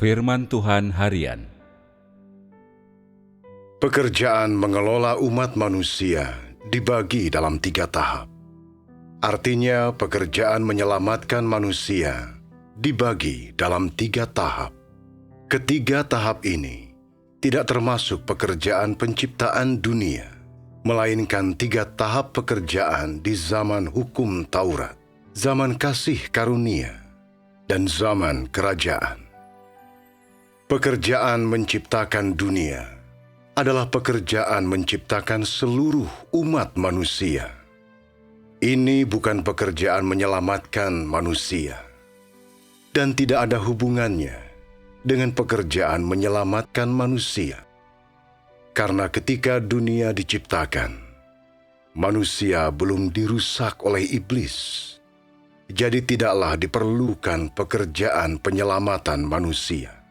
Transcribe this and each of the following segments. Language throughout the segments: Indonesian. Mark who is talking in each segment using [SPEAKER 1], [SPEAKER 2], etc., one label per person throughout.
[SPEAKER 1] Firman Tuhan Harian.
[SPEAKER 2] Pekerjaan mengelola umat manusia dibagi dalam 3 tahap. Artinya pekerjaan menyelamatkan manusia dibagi dalam 3 tahap. Ketiga tahap ini tidak termasuk pekerjaan penciptaan dunia, melainkan 3 tahap pekerjaan di zaman hukum Taurat, zaman kasih karunia, dan zaman kerajaan. Pekerjaan menciptakan dunia adalah pekerjaan menciptakan seluruh umat manusia. Ini bukan pekerjaan menyelamatkan manusia, dan tidak ada hubungannya dengan pekerjaan menyelamatkan manusia. Karena ketika dunia diciptakan, manusia belum dirusak oleh iblis, jadi tidaklah diperlukan pekerjaan penyelamatan manusia.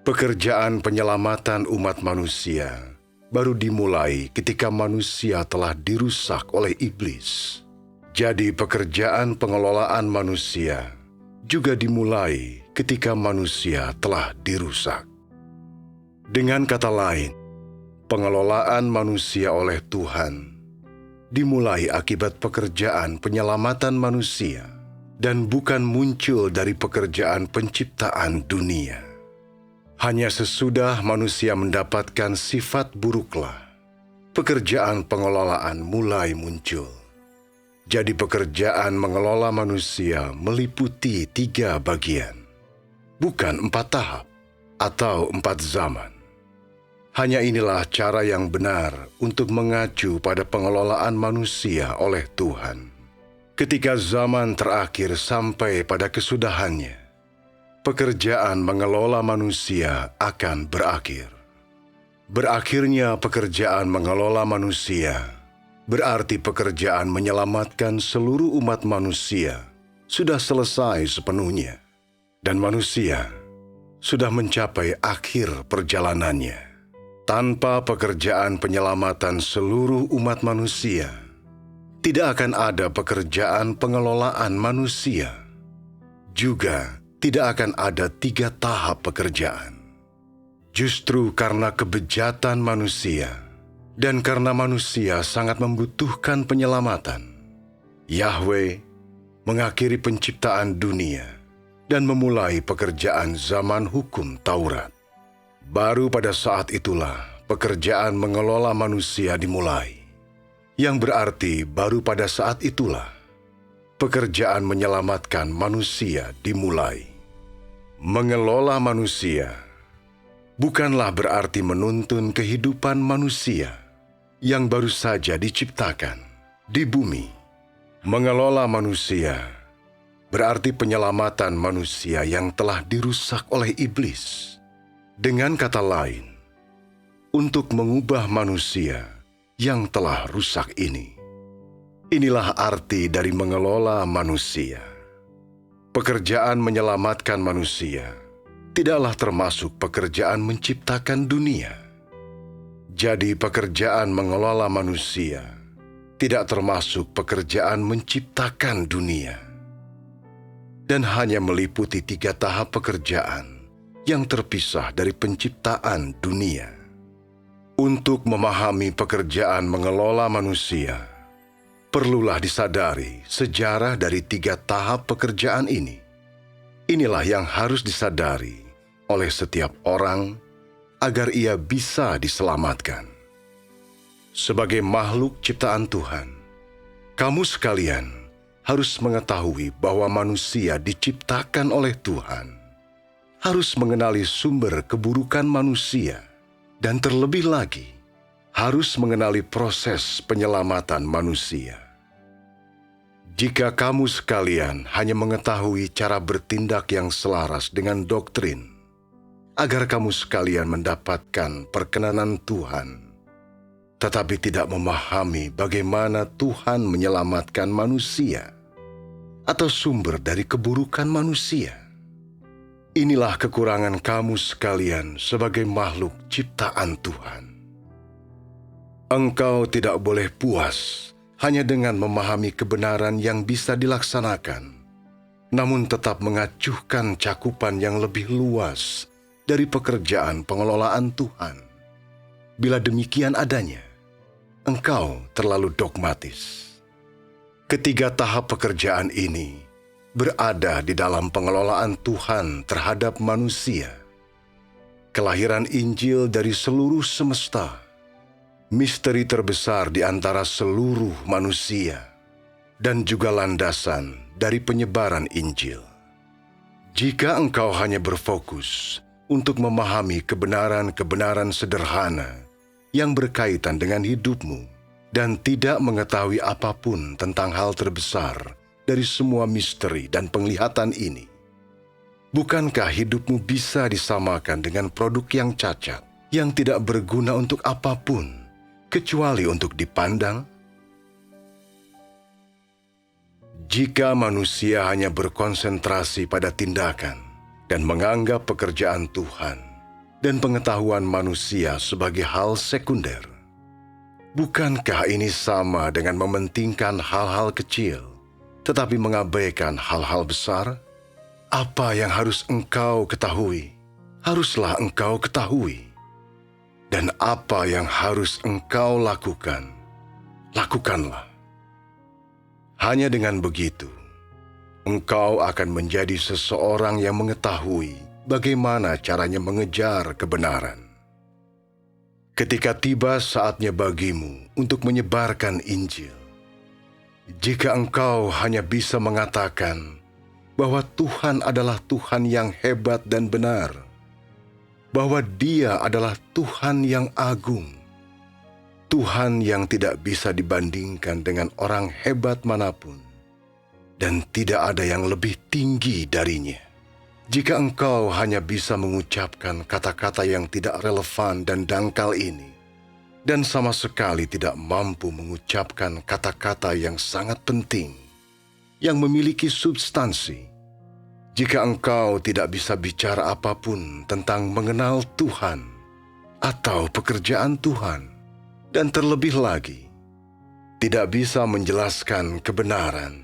[SPEAKER 2] Pekerjaan penyelamatan umat manusia baru dimulai ketika manusia telah dirusak oleh iblis. Jadi pekerjaan pengelolaan manusia juga dimulai ketika manusia telah dirusak. Dengan kata lain, pengelolaan manusia oleh Tuhan dimulai akibat pekerjaan penyelamatan manusia dan bukan muncul dari pekerjaan penciptaan dunia. Hanya sesudah manusia mendapatkan sifat buruklah, pekerjaan pengelolaan mulai muncul. Jadi pekerjaan mengelola manusia meliputi 3 bagian, bukan 4 tahap atau 4 zaman. Hanya inilah cara yang benar untuk mengacu pada pengelolaan manusia oleh Tuhan. Ketika zaman terakhir sampai pada kesudahannya, pekerjaan mengelola manusia akan berakhir. Berakhirnya pekerjaan mengelola manusia berarti pekerjaan menyelamatkan seluruh umat manusia sudah selesai sepenuhnya, dan manusia sudah mencapai akhir perjalanannya. Tanpa pekerjaan penyelamatan seluruh umat manusia, tidak akan ada pekerjaan pengelolaan manusia. Juga tidak akan ada 3 tahap pekerjaan. Justru karena kebejatan manusia dan karena manusia sangat membutuhkan penyelamatan, Yahweh mengakhiri penciptaan dunia dan memulai pekerjaan zaman hukum Taurat. Baru pada saat itulah pekerjaan mengelola manusia dimulai, yang berarti baru pada saat itulah pekerjaan menyelamatkan manusia dimulai. Mengelola manusia bukanlah berarti menuntun kehidupan manusia yang baru saja diciptakan di bumi. Mengelola manusia berarti penyelamatan manusia yang telah dirusak oleh iblis. Dengan kata lain, untuk mengubah manusia yang telah rusak ini. Inilah arti dari mengelola manusia. Pekerjaan menyelamatkan manusia tidaklah termasuk pekerjaan menciptakan dunia. Jadi pekerjaan mengelola manusia tidak termasuk pekerjaan menciptakan dunia. Dan hanya meliputi 3 tahap pekerjaan yang terpisah dari penciptaan dunia. Untuk memahami pekerjaan mengelola manusia, perlulah disadari sejarah dari 3 tahap pekerjaan ini. Inilah yang harus disadari oleh setiap orang agar ia bisa diselamatkan. Sebagai makhluk ciptaan Tuhan, kamu sekalian harus mengetahui bahwa manusia diciptakan oleh Tuhan, harus mengenali sumber keburukan manusia, dan terlebih lagi, harus mengenali proses penyelamatan manusia. Jika kamu sekalian hanya mengetahui cara bertindak yang selaras dengan doktrin, agar kamu sekalian mendapatkan perkenanan Tuhan, tetapi tidak memahami bagaimana Tuhan menyelamatkan manusia, atau sumber dari keburukan manusia, inilah kekurangan kamu sekalian sebagai makhluk ciptaan Tuhan. Engkau tidak boleh puas hanya dengan memahami kebenaran yang bisa dilaksanakan, namun tetap mengacuhkan cakupan yang lebih luas dari pekerjaan pengelolaan Tuhan. Bila demikian adanya, engkau terlalu dogmatis. Ketiga tahap pekerjaan ini berada di dalam pengelolaan Tuhan terhadap manusia. Kelahiran Injil dari seluruh semesta, misteri terbesar di antara seluruh manusia, dan juga landasan dari penyebaran Injil. Jika engkau hanya berfokus untuk memahami kebenaran-kebenaran sederhana yang berkaitan dengan hidupmu dan tidak mengetahui apapun tentang hal terbesar dari semua misteri dan penglihatan ini, bukankah hidupmu bisa disamakan dengan produk yang cacat, yang tidak berguna untuk apapun, kecuali untuk dipandang? Jika manusia hanya berkonsentrasi pada tindakan dan menganggap pekerjaan Tuhan dan pengetahuan manusia sebagai hal sekunder, bukankah ini sama dengan mementingkan hal-hal kecil, tetapi mengabaikan hal-hal besar? Apa yang harus engkau ketahui, haruslah engkau ketahui. Dan apa yang harus engkau lakukan, lakukanlah. Hanya dengan begitu, engkau akan menjadi seseorang yang mengetahui bagaimana caranya mengejar kebenaran. Ketika tiba saatnya bagimu untuk menyebarkan Injil, jika engkau hanya bisa mengatakan bahwa Tuhan adalah Tuhan yang hebat dan benar, bahwa Dia adalah Tuhan yang agung, Tuhan yang tidak bisa dibandingkan dengan orang hebat manapun, dan tidak ada yang lebih tinggi darinya. Jika engkau hanya bisa mengucapkan kata-kata yang tidak relevan dan dangkal ini, dan sama sekali tidak mampu mengucapkan kata-kata yang sangat penting, yang memiliki substansi, jika engkau tidak bisa bicara apapun tentang mengenal Tuhan atau pekerjaan Tuhan, dan terlebih lagi, tidak bisa menjelaskan kebenaran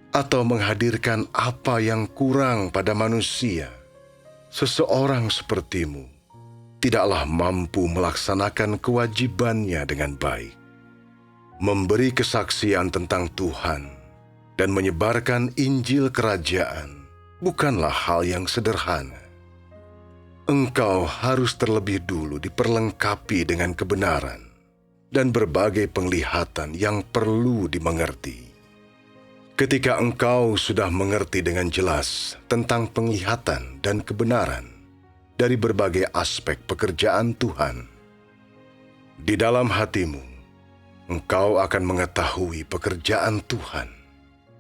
[SPEAKER 2] atau menghadirkan apa yang kurang pada manusia, seseorang sepertimu tidaklah mampu melaksanakan kewajibannya dengan baik. Memberi kesaksian tentang Tuhan dan menyebarkan Injil Kerajaan bukanlah hal yang sederhana. Engkau harus terlebih dulu diperlengkapi dengan kebenaran dan berbagai penglihatan yang perlu dimengerti. Ketika engkau sudah mengerti dengan jelas tentang penglihatan dan kebenaran dari berbagai aspek pekerjaan Tuhan, di dalam hatimu, engkau akan mengetahui pekerjaan Tuhan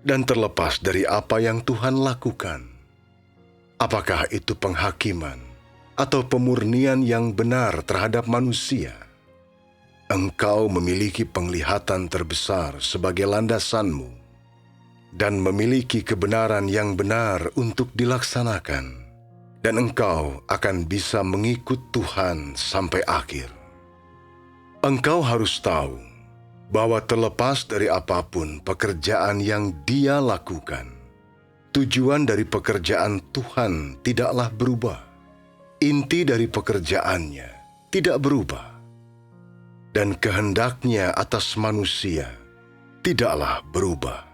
[SPEAKER 2] dan terlepas dari apa yang Tuhan lakukan. Apakah itu penghakiman atau pemurnian yang benar terhadap manusia? Engkau memiliki penglihatan terbesar sebagai landasanmu dan memiliki kebenaran yang benar untuk dilaksanakan, dan engkau akan bisa mengikut Tuhan sampai akhir. Engkau harus tahu bahwa terlepas dari apapun pekerjaan yang Dia lakukan, tujuan dari pekerjaan Tuhan tidaklah berubah. Inti dari pekerjaannya tidak berubah. Dan kehendaknya atas manusia tidaklah berubah.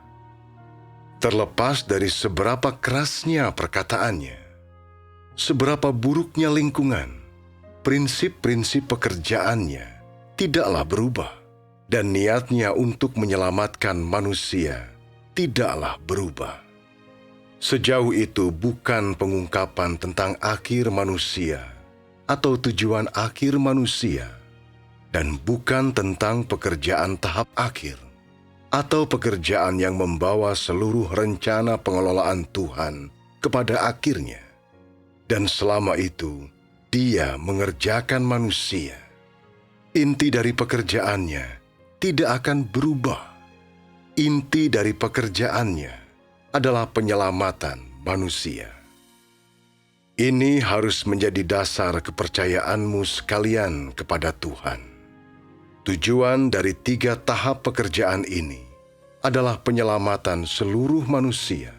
[SPEAKER 2] Terlepas dari seberapa kerasnya perkataannya, seberapa buruknya lingkungan, prinsip-prinsip pekerjaannya tidaklah berubah. Dan niatnya untuk menyelamatkan manusia tidaklah berubah. Sejauh itu bukan pengungkapan tentang akhir manusia atau tujuan akhir manusia, dan bukan tentang pekerjaan tahap akhir atau pekerjaan yang membawa seluruh rencana pengelolaan Tuhan kepada akhirnya. Dan selama itu, Dia mengerjakan manusia. Inti dari pekerjaannya tidak akan berubah. Inti dari pekerjaannya adalah penyelamatan manusia. Ini harus menjadi dasar kepercayaanmu sekalian kepada Tuhan. Tujuan dari 3 tahap pekerjaan ini adalah penyelamatan seluruh manusia.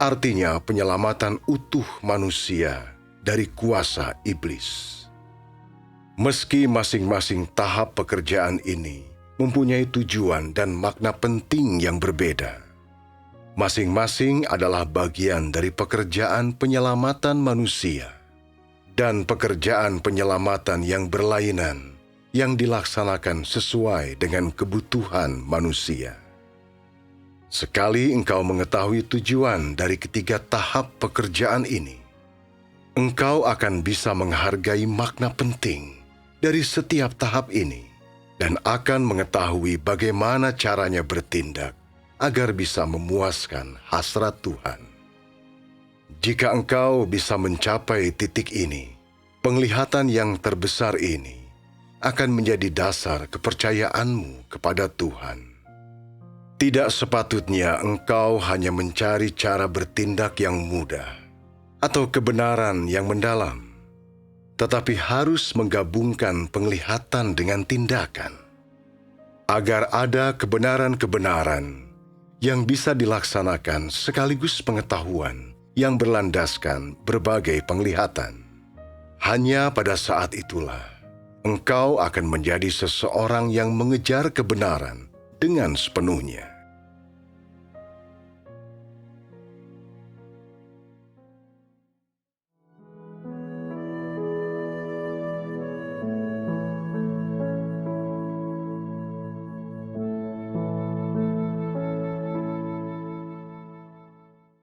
[SPEAKER 2] artinya penyelamatan utuh manusia dari kuasa iblis. Meski masing-masing tahap pekerjaan ini mempunyai tujuan dan makna penting yang berbeda, masing-masing adalah bagian dari pekerjaan penyelamatan manusia dan pekerjaan penyelamatan yang berlainan yang dilaksanakan sesuai dengan kebutuhan manusia. Sekali engkau mengetahui tujuan dari ketiga tahap pekerjaan ini, engkau akan bisa menghargai makna penting dari setiap tahap ini dan akan mengetahui bagaimana caranya bertindak agar bisa memuaskan hasrat Tuhan. Jika engkau bisa mencapai titik ini, penglihatan yang terbesar ini akan menjadi dasar kepercayaanmu kepada Tuhan. Tidak sepatutnya engkau hanya mencari cara bertindak yang mudah atau kebenaran yang mendalam, tetapi harus menggabungkan penglihatan dengan tindakan, agar ada kebenaran-kebenaran yang bisa dilaksanakan sekaligus pengetahuan yang berlandaskan berbagai penglihatan. Hanya pada saat itulah engkau akan menjadi seseorang yang mengejar kebenaran dengan sepenuhnya.